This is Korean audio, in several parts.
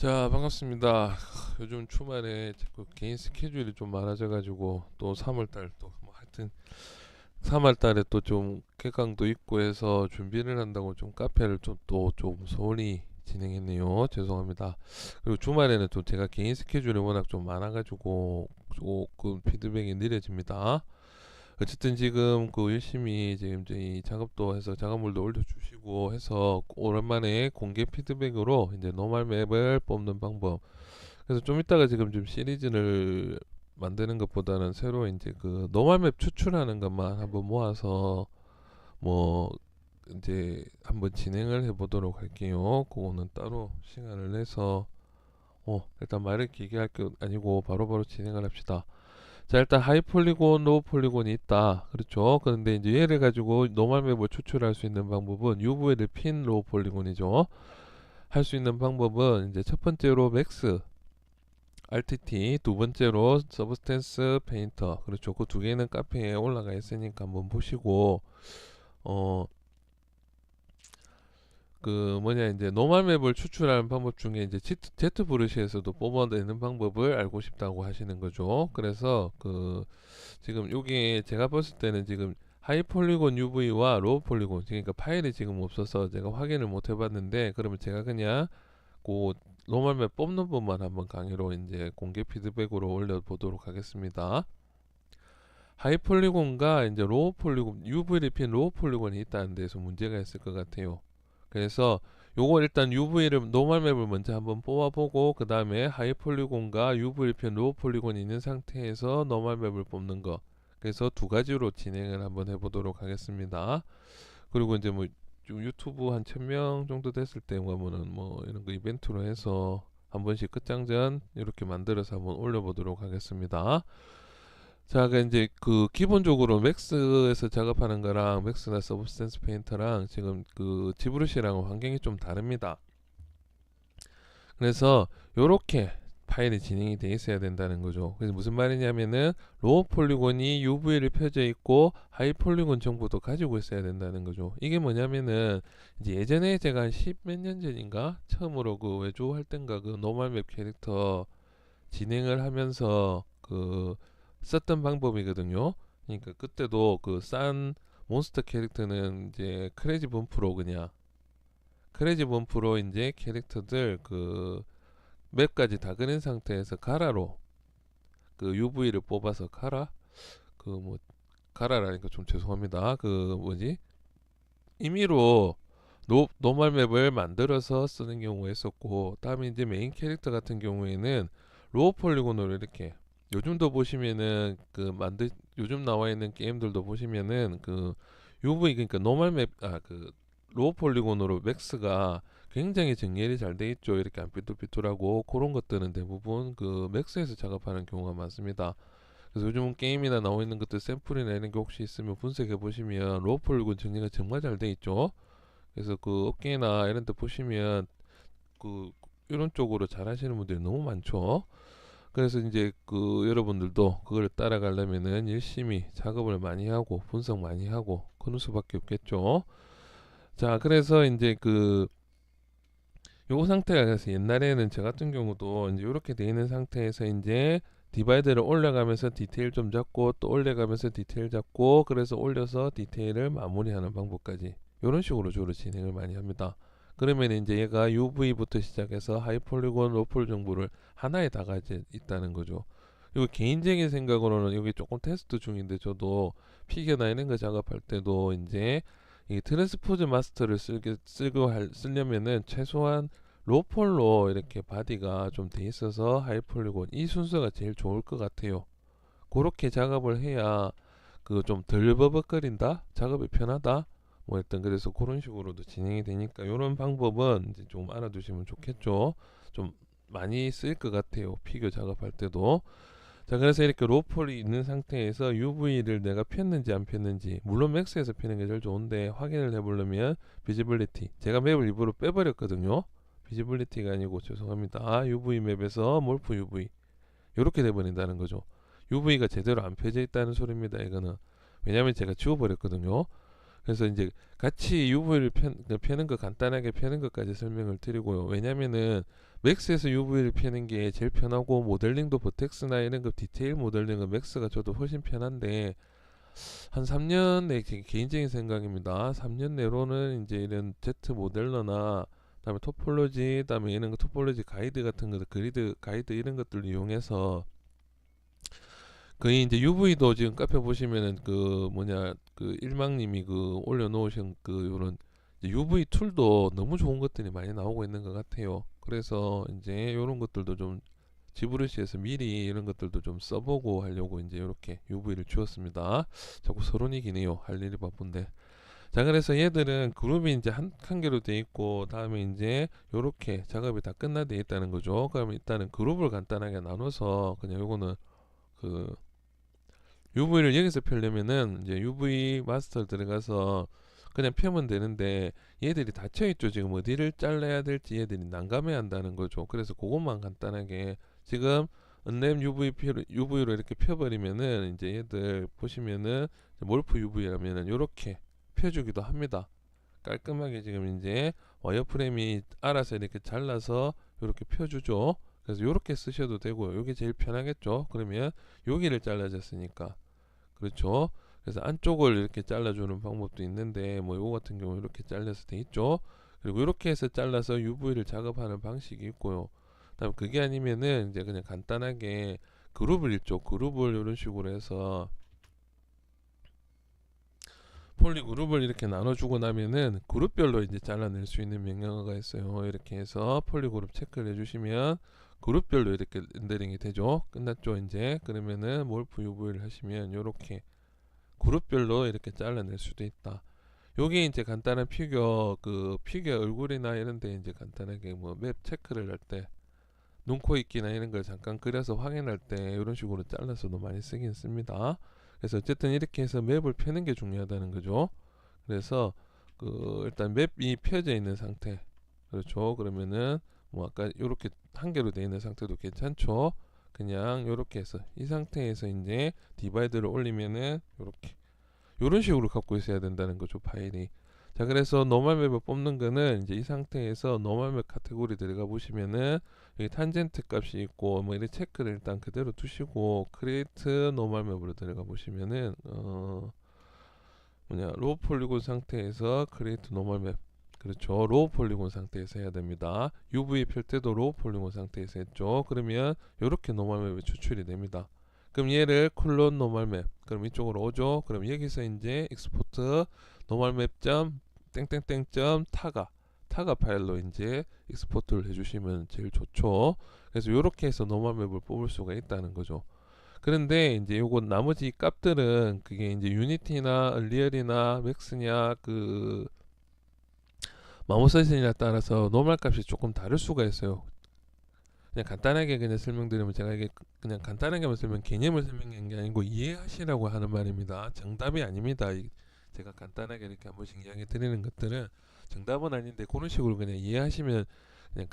자, 반갑습니다. 요즘 주말에 자꾸 개인 스케줄이 좀 많아져가지고 또 3월달 또 뭐 하여튼 3월달에 또 좀 개강도 있고 해서 준비를 한다고 좀 카페를 좀 또 좀 소홀히 진행했네요. 죄송합니다. 그리고 주말에는 또 제가 개인 스케줄이 워낙 좀 많아가지고 조금 피드백이 느려집니다. 어쨌든 지금 그 열심히 지금 이제 이 작업도 해서 작업물도 올려주시고 해서 오랜만에 공개 피드백으로 이제 노말 맵을 뽑는 방법. 그래서 좀 이따가 지금 좀 시리즈를 만드는 것보다는 새로 이제 그 노말 맵 추출하는 것만 한번 모아서 뭐 이제 한번 진행을 해보도록 할게요. 그거는 따로 시간을 내서 일단 말을 길게 할 게 아니고 바로바로 진행을 합시다. 자, 일단 하이 폴리곤, 로우 폴리곤이 있다. 그렇죠. 그런데 이제 얘를 가지고 노멀 맵을 추출할 수 있는 방법은 UV를 핀 로우 폴리곤이죠. 할 수 있는 방법은 이제 첫 번째로 맥스 RTT, 두 번째로 서브스텐스 페인터. 그렇죠. 그 두 개는 카페에 올라가 있으니까 한번 보시고 어 그 뭐냐 이제 노멀 맵을 추출하는 방법 중에 이제 Z 브러시에서도 뽑아내는 방법을 알고 싶다고 하시는 거죠. 그래서 그 지금 요게 제가 봤을 때는 지금 하이 폴리곤 UV와 로우 폴리곤 그러니까 파일이 지금 없어서 제가 확인을 못 해봤는데 그러면 제가 그냥 그 노멀맵 뽑는 법만 한번 강의로 이제 공개 피드백으로 올려보도록 하겠습니다. 하이 폴리곤과 이제 로우 폴리곤 UV를 핀 로우 폴리곤이 있다는 데서 문제가 있을 것 같아요. 그래서 요거 일단 UV를 노멀 맵을 먼저 한번 뽑아보고 그 다음에 하이 폴리곤과 UV를 편 로우 폴리곤이 있는 상태에서 노멀 맵을 뽑는 거. 그래서 두 가지로 진행을 한번 해보도록 하겠습니다. 그리고 이제 뭐 유튜브 한 1000명 정도 됐을 때 보면은 뭐 이런 거 이벤트로 해서 한 번씩 끝장전 이렇게 만들어서 한번 올려보도록 하겠습니다. 자, 그 이제 그 기본적으로 맥스에서 작업하는 거랑 맥스나 서브스텐스 페인터랑 지금 그 지브루시랑 환경이 좀 다릅니다. 그래서 요렇게 파일이 진행이 돼 있어야 된다는 거죠. 그래서 무슨 말이냐면은 로우 폴리곤이 UV를 펴져 있고 하이 폴리곤 정보도 가지고 있어야 된다는 거죠. 이게 뭐냐면은 이제 예전에 제가 한 10 몇 년 전인가 처음으로 그 외주 할 땐가 그 노멀 맵 캐릭터 진행을 하면서 그 썼던 방법이거든요. 그러니까 그때도 그 싼 몬스터 캐릭터는 이제 크레이지 범프로 그냥 크레이지 범프로 이제 캐릭터들 그 맵까지 다 그린 상태에서 가라로 그 UV를 뽑아서 가라 그 뭐 가라라니까 좀 죄송합니다. 그 뭐지 임의로 노멀 맵을 만들어서 쓰는 경우가 있었고 다음에 이제 메인 캐릭터 같은 경우에는 로우 폴리곤으로 이렇게 요즘도 보시면은 그 만들 요즘 나와 있는 게임들도 보시면은 그 UV 그러니까 노멀 맵그 로우 폴리곤으로 맥스가 굉장히 정렬이 잘 돼 있죠. 이렇게 안 삐뚤삐뚤하고 그런 것들은 대부분 그 맥스에서 작업하는 경우가 많습니다. 그래서 요즘 게임이나 나와 있는 것들 샘플이나 이런 게 혹시 있으면 분석해 보시면 로우 폴리곤 정리가 정말 잘 돼 있죠. 그래서 그 업계나 이런 데 보시면 그 이런 쪽으로 잘 하시는 분들이 너무 많죠. 그래서 이제 그 여러분들도 그걸 따라가려면은 열심히 작업을 많이 하고 분석 많이 하고 그럴 수밖에 없겠죠. 자, 그래서 이제 그 요거 상태가 그래서 옛날에는 저 같은 경우도 이제 이렇게 돼 있는 상태에서 이제 디바이드를 올려가면서 디테일 좀 잡고 또 올려가면서 디테일 잡고 그래서 올려서 디테일을 마무리하는 방법까지 이런 식으로 주로 진행을 많이 합니다. 그러면 이제 얘가 UV부터 시작해서 하이폴리곤, 로폴 정보를 하나에 다 가져 있다는 거죠. 이거 개인적인 생각으로는 여기 조금 테스트 중인데 저도 피겨나 이런 거 작업할 때도 이제 이 트랜스포즈 마스터를 쓰려면은 최소한 로폴로 이렇게 바디가 좀 돼 있어서 하이폴리곤 이 순서가 제일 좋을 것 같아요. 그렇게 작업을 해야 그 좀 덜 버벅거린다, 작업이 편하다, 뭐 일단 그래서 그런 식으로도 진행이 되니까 이런 방법은 이제 좀 알아두시면 좋겠죠. 좀 많이 쓰일 것 같아요. 피규어 작업할 때도. 자, 그래서 이렇게 로폴이 있는 상태에서 UV를 내가 폈는지 안 폈는지 물론 맥스에서 피는 게 제일 좋은데 확인을 해보려면 비지빌리티 제가 맵을 일부러 빼버렸거든요. 비지빌리티가 아니고 죄송합니다. UV 맵에서 몰프 UV 이렇게 돼버린다는 거죠. UV가 제대로 안 펴져 있다는 소리입니다. 이거는 왜냐면 제가 지워버렸거든요. 그래서 이제 같이 UV를 펴는 거 간단하게 펴는 것까지 설명을 드리고요. 왜냐면은 맥스에서 UV를 펴는 게 제일 편하고 모델링도 버텍스나 이런 거 디테일 모델링은 맥스가 저도 훨씬 편한데 한 3년 내 개인적인 생각입니다. 3년 내로는 이제 이런 Z 모델러나 그다음에 토폴로지, 그다음에 이런 거 토폴로지 가이드 같은 거, 그리드 가이드 이런 것들을 이용해서 거의 이제 UV도 지금 카페 보시면은 그 뭐냐 그 일망님이 그 올려놓으신 그 요런 UV 툴도 너무 좋은 것들이 많이 나오고 있는 것 같아요. 그래서 이제 요런 것들도 좀 지브러시에서 미리 이런 것들도 좀 써보고 하려고 이제 이렇게 UV를 주었습니다. 자꾸 서론이 기네요. 할 일이 바쁜데. 자, 그래서 얘들은 그룹이 이제 한 개로 돼 있고 다음에 이제 요렇게 작업이 다 끝나돼 있다는 거죠. 그러면 일단은 그룹을 간단하게 나눠서 그냥 요거는 그 UV를 여기서 펴려면은 이제 UV 마스터 들어가서 그냥 펴면 되는데 얘들이 닫혀 있죠. 지금 어디를 잘라야 될지 얘들이 난감해 한다는 거죠. 그래서 그것만 간단하게 지금 은램 UV로 이렇게 펴버리면은 이제 얘들 보시면은 몰프 UV라면은 이렇게 펴주기도 합니다. 깔끔하게 지금 이제 와이어프레임이 알아서 이렇게 잘라서 이렇게 펴주죠. 그래서 이렇게 쓰셔도 되고요. 이게 제일 편하겠죠. 그러면 여기를 잘라졌으니까 그렇죠. 그래서 안쪽을 이렇게 잘라주는 방법도 있는데 뭐 요거 같은 경우 이렇게 잘라서 돼 있죠. 그리고 이렇게 해서 잘라서 UV를 작업하는 방식이 있고요. 다음 그게 아니면은 이제 그냥 간단하게 그룹을 읽죠. 그룹을 이런 식으로 해서 폴리 그룹을 이렇게 나눠주고 나면은 그룹별로 이제 잘라낼 수 있는 명령어가 있어요. 이렇게 해서 폴리 그룹 체크를 해주시면 그룹별로 이렇게 렌더링이 되죠. 끝났죠 이제. 그러면은 몰프 UV를 하시면 이렇게 그룹별로 이렇게 잘라낼 수도 있다. 요게 이제 간단한 피규어 얼굴이나 이런데 이제 간단하게 뭐 맵 체크를 할 때 눈, 코, 입기나 이런 걸 잠깐 그려서 확인할 때 이런 식으로 잘라서도 많이 쓰긴 씁니다. 그래서 어쨌든 이렇게 해서 맵을 펴는 게 중요하다는 거죠. 그래서 그 일단 맵이 펴져 있는 상태, 그렇죠. 그러면은 뭐 아까 이렇게 한 개로 되어 있는 상태도 괜찮죠. 그냥 이렇게 해서 이 상태에서 이제 디바이드를 올리면은 이렇게 이런 식으로 갖고 있어야 된다는 거죠, 파일이. 자, 그래서 노멀 맵을 뽑는 거는 이제 이 상태에서 노멀 맵 카테고리 들어가 보시면은 여기 탄젠트 값이 있고 뭐 이런 체크를 일단 그대로 두시고 크리에이트 노멀 맵으로 들어가 보시면은 뭐냐 로우 폴리곤 상태에서 크리에이트 노멀 맵, 그렇죠. 로우 폴리곤 상태에서 해야 됩니다. UV 펼 때도 로우 폴리곤 상태에서 했죠. 그러면 이렇게 노멀 맵이 추출이 됩니다. 그럼 얘를 콜론 노멀 맵, 그럼 이쪽으로 오죠. 그럼 여기서 이제 익스포트 노멀 맵점 땡땡땡점 타가 파일로 이제 익스포트를 해주시면 제일 좋죠. 그래서 이렇게 해서 노멀 맵을 뽑을 수가 있다는 거죠. 그런데 이제 요거 나머지 값들은 그게 이제 유니티나 리얼이나 맥스냐 그 마모세션이나 따라서 노멀 값이 조금 다를 수가 있어요. 그냥 간단하게 그냥 설명드리면 제가 이게 그냥 간단하게만 개념을 설명한 게 아니고 이해하시라고 하는 말입니다. 정답이 아닙니다. 제가 간단하게 이렇게 한 번씩 이야기 드리는 것들은 정답은 아닌데 그런 식으로 그냥 이해하시면 그냥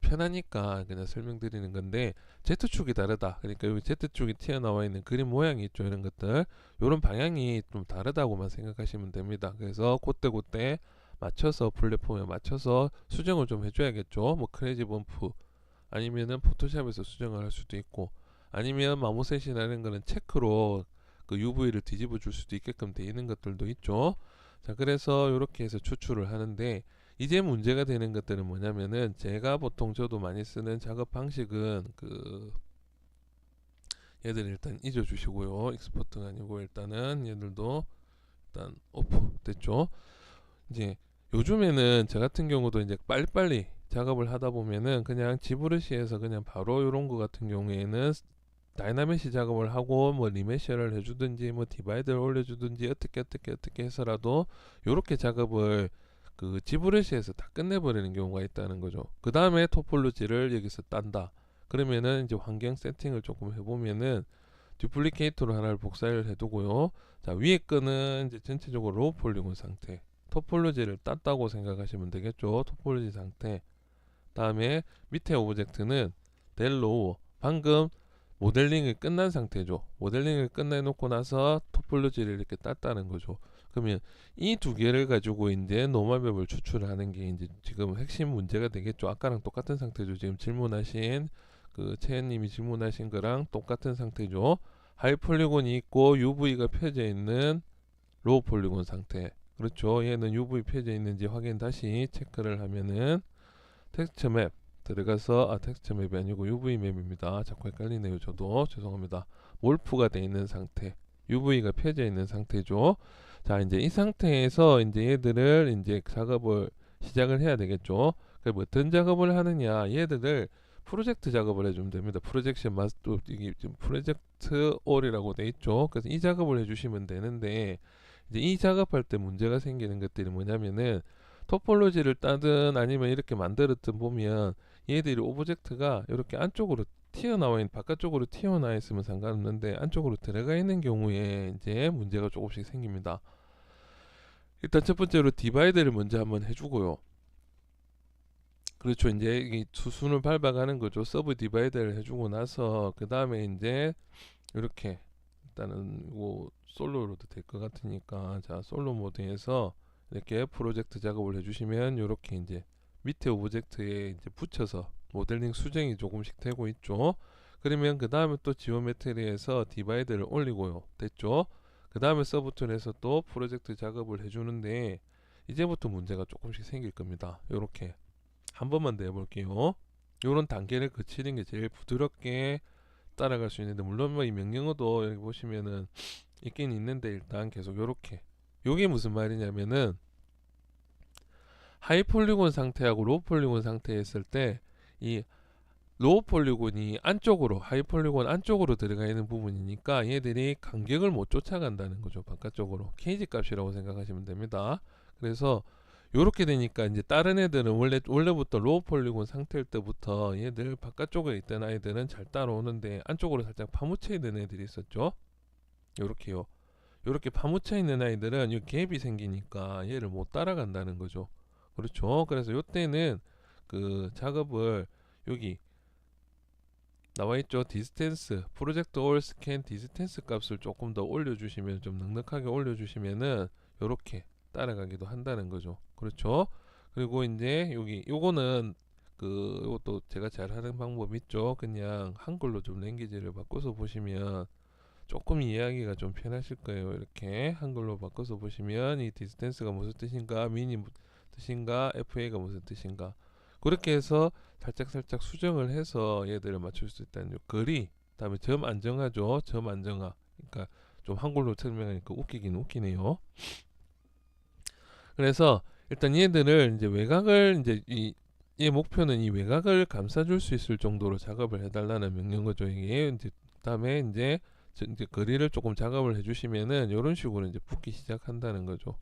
편하니까 그냥 설명드리는 건데 Z축이 다르다. 그러니까 여기 Z축이 튀어나와 있는 그림 모양이 있죠. 이런 것들 이런 방향이 좀 다르다고만 생각하시면 됩니다. 그래서 그때 맞춰서 플랫폼에 맞춰서 수정을 좀 해줘야겠죠. 뭐 크레이지 범프 아니면은 포토샵에서 수정을 할 수도 있고 아니면 마모셋이라는 거는 체크로 그 UV를 뒤집어 줄 수도 있게끔 되어 있는 것들도 있죠. 자, 그래서 이렇게 해서 추출을 하는데 이제 문제가 되는 것들은 뭐냐면은 제가 보통 저도 많이 쓰는 작업 방식은 그 얘들 일단 잊어 주시고요. 익스포트가 아니고 일단은 얘들도 일단 오프 됐죠. 이제 요즘에는 저 같은 경우도 이제 빨리빨리 작업을 하다 보면은 그냥 지브러시에서 그냥 바로 요런 거 같은 경우에는 다이나메시 작업을 하고 뭐 리메셔를 해주든지 뭐 디바이드를 올려주든지 어떻게 해서라도 요렇게 작업을 그 지브러시에서 다 끝내버리는 경우가 있다는 거죠. 그 다음에 토폴로지를 여기서 딴다. 그러면은 이제 환경 세팅을 조금 해보면은 듀플리케이터로 하나를 복사를 해두고요. 자, 위에 거는 이제 전체적으로 로우 폴리곤 상태. 토폴로지를 땄다고 생각하시면 되겠죠. 토폴로지 상태. 다음에 밑에 오브젝트는 델 로우. 방금 모델링이 끝난 상태죠. 모델링을 끝내놓고 나서 토폴로지를 이렇게 땄다는 거죠. 그러면 이 두 개를 가지고 이제 노멀맵을 추출하는 게 이제 지금 핵심 문제가 되겠죠. 아까랑 똑같은 상태죠. 지금 질문하신 그 채연님이 질문하신 거랑 똑같은 상태죠. 하이 폴리곤이 있고 UV가 펴져 있는 로우 폴리곤 상태. 그렇죠. 얘는 UV 펴져 있는지 확인 다시 체크를 하면은 텍스처 맵 들어가서 텍스처 맵이 아니고 UV 맵입니다. 자꾸 헷갈리네요. 저도 죄송합니다. 몰프가 돼 있는 상태. UV가 펴져 있는 상태죠. 자, 이제 이 상태에서 이제 얘들을 이제 작업을 시작을 해야 되겠죠. 그럼 어떤 작업을 하느냐? 얘들을 프로젝트 작업을 해주면 됩니다. 프로젝션 마스터 이게 지금 프로젝트 올이라고 돼 있죠. 그래서 이 작업을 해주시면 되는데 이제 이 작업할 때 문제가 생기는 것들이 뭐냐면은 토폴로지를 따든 아니면 이렇게 만들었든 보면 얘들이 오브젝트가 이렇게 안쪽으로 튀어나와 있는 바깥쪽으로 튀어나와 있으면 상관없는데 안쪽으로 들어가 있는 경우에 이제 문제가 조금씩 생깁니다. 일단 첫 번째로 디바이드를 먼저 한번 해주고요. 그렇죠. 이제 이 수순을 밟아가는 거죠. 서브 디바이드를 해주고 나서 그 다음에 이제 이렇게 일단은 뭐 솔로로도 될 것 같으니까 자 솔로 모드에서 이렇게 프로젝트 작업을 해주시면 이렇게 이제 밑에 오브젝트에 이제 붙여서 모델링 수정이 조금씩 되고 있죠. 그러면 그 다음에 또 지오메트리에서 디바이드를 올리고요. 됐죠? 그 다음에 서브 툴에서 또 프로젝트 작업을 해주는데 이제부터 문제가 조금씩 생길 겁니다. 요렇게 한 번만 더 해볼게요. 요런 단계를 거치는 게 제일 부드럽게 따라갈 수 있는데 물론 뭐 이 명령어도 여기 보시면은 있긴 있는데 일단 계속 요렇게 요게 무슨 말이냐면은 하이 폴리곤 상태하고 로우 폴리곤 상태에 있을 때 이 로우 폴리곤이 안쪽으로 하이 폴리곤 안쪽으로 들어가 있는 부분이니까 얘들이 간격을 못 쫓아간다는 거죠. 바깥쪽으로 케이지 값이라고 생각하시면 됩니다. 그래서 요렇게 되니까 이제 다른 애들은 원래부터 로우 폴리곤 상태일 때부터 얘들 바깥쪽에 있던 아이들은 잘 따라오는데 안쪽으로 살짝 파묻혀 있는 애들이 있었죠. 요렇게요. 요렇게 파묻혀 있는 아이들은 이 갭이 생기니까 얘를 못 따라간다는 거죠. 그렇죠. 그래서 요때는 그 작업을 여기 나와 있죠. 디스텐스 프로젝트 올 스캔 디스텐스 값을 조금 더 올려주시면 좀 넉넉하게 올려주시면은 요렇게 따라가기도 한다는 거죠. 그렇죠. 그리고 이제 여기 요거는 그 요것도 제가 잘 하는 방법 있죠. 그냥 한글로 좀 랭귀지를 바꿔서 보시면 조금 이해하기가 좀 편하실 거예요. 이렇게 한글로 바꿔서 보시면 이 디스텐스가 무슨 뜻인가, 미니 뜻인가, FA가 무슨 뜻인가. 그렇게 해서 살짝 수정을 해서 얘들을 맞출 수 있다는 거리. 다음에 점 안정화죠. 점 안정화. 그러니까 좀 한글로 설명하니까 웃기긴 웃기네요. 그래서 일단 얘들을 이제 외곽을 이제 얘 목표는 이 외곽을 감싸줄 수 있을 정도로 작업을 해달라는 명령어죠. 이게 이제 그다음에 이제 거리를 조금 작업을 해주시면은 이런 식으로 이제 붙기 시작한다는 거죠.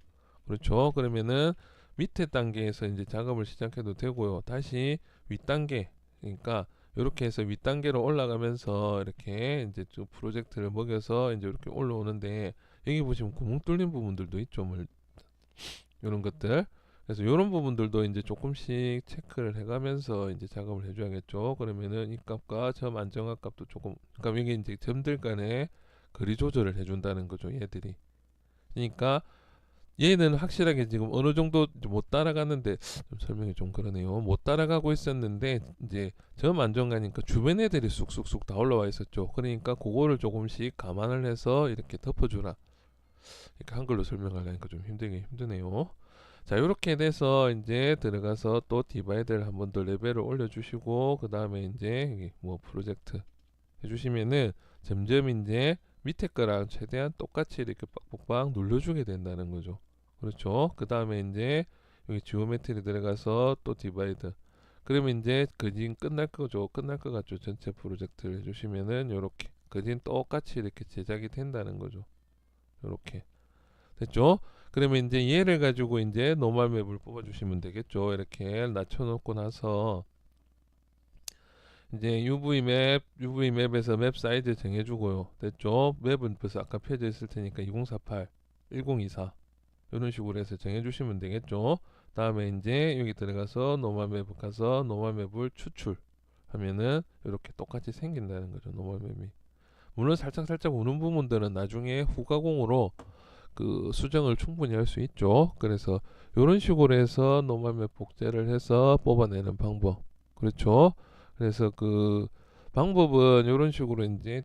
그렇죠. 그러면은 밑에 단계에서 이제 작업을 시작해도 되고요. 다시 윗 단계, 그러니까 이렇게 해서 윗 단계로 올라가면서 이렇게 이제 좀 프로젝트를 먹여서 이제 이렇게 올라오는데 여기 보시면 구멍 뚫린 부분들도 있죠. 뭐 이런 것들. 그래서 이런 부분들도 이제 조금씩 체크를 해가면서 이제 작업을 해줘야겠죠. 그러면은 이 값과 점 안정화 값도 조금, 그러니까 이게 이제 점들 간에 거리 조절을 해준다는 거죠. 얘들이. 그러니까 얘는 확실하게 지금 어느 정도 못 따라가는데 좀 설명이 좀 그러네요. 못 따라가고 있었는데 이제 점 안정화니까 주변 애들이 쑥쑥쑥 다 올라와 있었죠. 그러니까 그거를 조금씩 감안을 해서 이렇게 덮어주라. 이렇게 한글로 설명하려니까 좀 힘드네요. 자, 이렇게 돼서 이제 들어가서 또 디바이드를 한 번 더 레벨을 올려주시고 그 다음에 이제 여기 뭐 프로젝트 해주시면은 점점 이제 밑에 거랑 최대한 똑같이 이렇게 빡빡빡 눌러주게 된다는 거죠. 그렇죠. 그 다음에 이제 여기 지오메트리 들어가서 또 디바이드. 그러면 이제 그진 끝날 거죠. 끝날 것 같죠. 전체 프로젝트를 해주시면은 요렇게 그진 똑같이 이렇게 제작이 된다는 거죠. 요렇게 됐죠? 그러면 이제 얘를 가지고 이제 노멀 맵을 뽑아 주시면 되겠죠. 이렇게 낮춰 놓고 나서 이제 UV 맵에서 맵 사이즈 정해 주고요. 됐죠? 맵은 벌써 아까 펴져 있을 테니까 2048 1024 이런 식으로 해서 정해 주시면 되겠죠. 다음에 이제 여기 들어가서 노멀 맵 가서 노멀 맵을 추출하면은 이렇게 똑같이 생긴다는 거죠. 노멀 맵이. 물론 살짝 우는 부분들은 나중에 후가공으로 그 수정을 충분히 할 수 있죠. 그래서 이런 식으로 해서 노멀맵 복제를 해서 뽑아내는 방법. 그렇죠. 그래서 그 방법은 이런 식으로 이제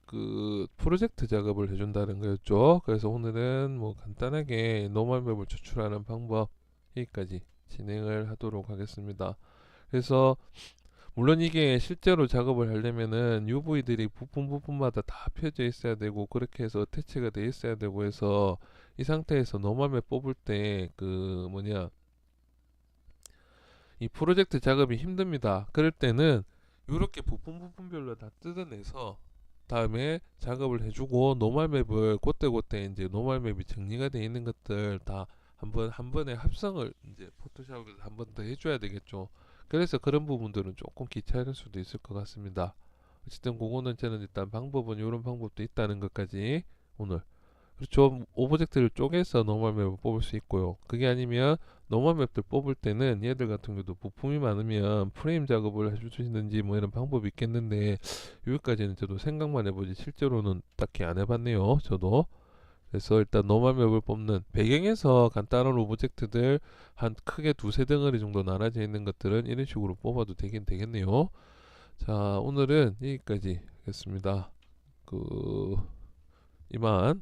그 프로젝트 작업을 해준다는 거였죠. 그래서 오늘은 뭐 간단하게 노멀맵을 추출하는 방법 여기까지 진행을 하도록 하겠습니다. 그래서 물론 이게 실제로 작업을 하려면은 UV들이 부품마다 다 펴져 있어야 되고 그렇게 해서 어태치가 돼 있어야 되고 해서 이 상태에서 노멀맵 뽑을 때 그 뭐냐 이 프로젝트 작업이 힘듭니다. 그럴 때는 이렇게 부품별로 다 뜯어내서 다음에 작업을 해주고 노멀맵을 그때그때 이제 노멀맵이 정리가 되어 있는 것들 다 한 번에 합성을 이제 포토샵에서 한 번 더 해줘야 되겠죠. 그래서 그런 부분들은 조금 귀찮을 수도 있을 것 같습니다. 어쨌든 그거는 저는 일단 방법은 이런 방법도 있다는 것까지 오늘 그렇죠. 오브젝트를 쪼개서 노멀 맵을 뽑을 수 있고요. 그게 아니면 노멀 맵들 뽑을 때는 얘들 같은 경우도 부품이 많으면 프레임 작업을 해줄 수 있는지 뭐 이런 방법이 있겠는데 여기까지는 저도 생각만 해보지 실제로는 딱히 안 해봤네요. 저도. 그래서 일단 노멀 맵을 뽑는 배경에서 간단한 오브젝트들 한 크게 두세 덩어리 정도 나눠져 있는 것들은 이런 식으로 뽑아도 되긴 되겠네요. 자, 오늘은 여기까지 하겠습니다. 그 이만